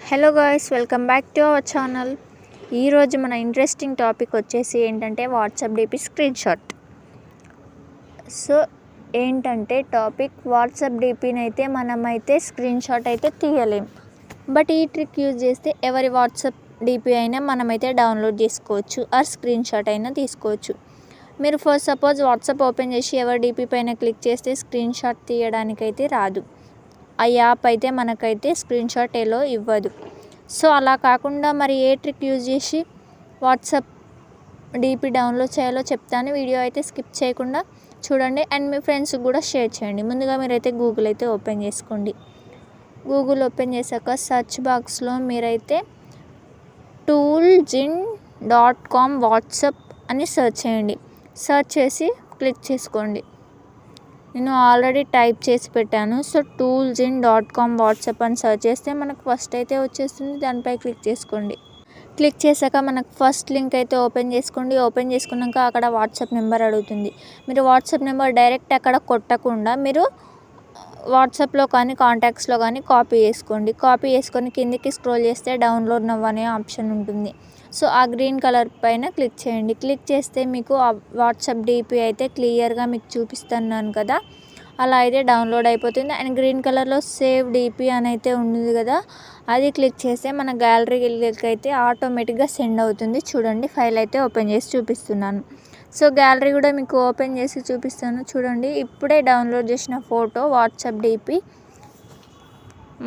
Hello guys, welcome back to our channel. ఈరోజు మన interesting topic వచ్చేసి ఏంటంటే WhatsApp DP screen shot. So ఏంటంటే టాపిక్ వాట్సాప్ డీపీని అయితే మనమైతే స్క్రీన్ షాట్ అయితే తీయలేం. బట్ ఈ ట్రిక్ యూజ్ చేస్తే ఎవరి వాట్సాప్ డీపీ అయినా మనమైతే డౌన్లోడ్ చేసుకోవచ్చు, ఆర్ స్క్రీన్ షాట్ అయినా తీసుకోవచ్చు. మీరు ఫస్ట్ సపోజ్ వాట్సాప్ ఓపెన్ చేసి ఎవరి డీపీ పైన క్లిక్ చేస్తే స్క్రీన్ షాట్ తీయడానికైతే రాదు. ఆ యాప్ అయితే మనకైతే స్క్రీన్ షాట్ ఎలో ఇవ్వదు. సో అలా కాకుండా మరి ఏ ట్రిక్ యూజ్ చేసి వాట్సాప్ డీపీ డౌన్లోడ్ చేయాలో చెప్తాను. వీడియో అయితే స్కిప్ చేయకుండా చూడండి అండ్ మీ ఫ్రెండ్స్కి కూడా షేర్ చేయండి. ముందుగా మీరైతే గూగుల్ అయితే ఓపెన్ చేసుకోండి. గూగుల్ ఓపెన్ చేశాక సెర్చ్ బాక్స్లో మీరైతే toolzin.com వాట్సాప్ అని సెర్చ్ చేయండి. సెర్చ్ చేసి క్లిక్ చేసుకోండి. నేను ఆల్రెడీ టైప్ చేసి పెట్టాను. సో toolzin.com వాట్సాప్ అని సెర్చ్ చేస్తే మనకు ఫస్ట్ అయితే వచ్చేస్తుంది. దానిపై క్లిక్ చేసుకోండి. క్లిక్ చేశాక మనకు ఫస్ట్ లింక్ అయితే ఓపెన్ చేసుకోండి. ఓపెన్ చేసుకున్నాక అక్కడ వాట్సాప్ నెంబర్ అడుగుతుంది. మీరు వాట్సాప్ నెంబర్ డైరెక్ట్ అక్కడ కొట్టకుండా మీరు వాట్సాప్లో కానీ కాంటాక్ట్స్లో కానీ కాపీ చేసుకోండి. కాపీ చేసుకొని కిందికి స్క్రోల్ చేస్తే డౌన్లోడ్ నవ్ అనే ఆప్షన్ ఉంటుంది. సో ఆ గ్రీన్ కలర్ పైన క్లిక్ చేయండి. క్లిక్ చేస్తే మీకు ఆ వాట్సాప్ డీపీ అయితే క్లియర్గా మీకు చూపిస్తున్నాను కదా, అలా అయితే డౌన్లోడ్ అయిపోతుంది. అండ్ గ్రీన్ కలర్లో సేవ్ డీపీ అని అయితే ఉంది కదా, అది క్లిక్ చేస్తే మన గ్యాలరీకి అయితే ఆటోమేటిక్గా సెండ్ అవుతుంది. చూడండి, ఫైల్ అయితే ఓపెన్ చేసి చూపిస్తున్నాను. సో గ్యాలరీ కూడా మీకు ఓపెన్ చేసి చూపిస్తాను. చూడండి, ఇప్పుడే డౌన్లోడ్ చేసిన ఫోటో వాట్సాప్ డీపీ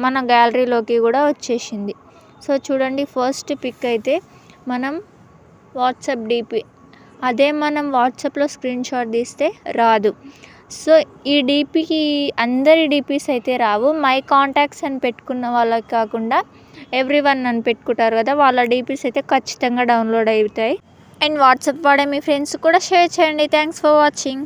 మన గ్యాలరీలోకి కూడా వచ్చేసింది. సో చూడండి, ఫస్ట్ పిక్ అయితే మనం వాట్సాప్ డీపీ, అదే మనం వాట్సాప్లో స్క్రీన్ షాట్ తీస్తే రాదు. సో ఈ డీపీకి అందరి డీపీస్ అయితే రావు. మై కాంటాక్ట్స్ అని పెట్టుకున్న వాళ్ళకి కాకుండా ఎవ్రీవన్ అని పెట్టుకుంటారు కదా, వాళ్ళ డీపీస్ అయితే ఖచ్చితంగా డౌన్లోడ్ అవుతాయి. అండ్ వాట్సాప్ వాడే మీ ఫ్రెండ్స్ కూడా షేర్ చేయండి. Thanks for watching.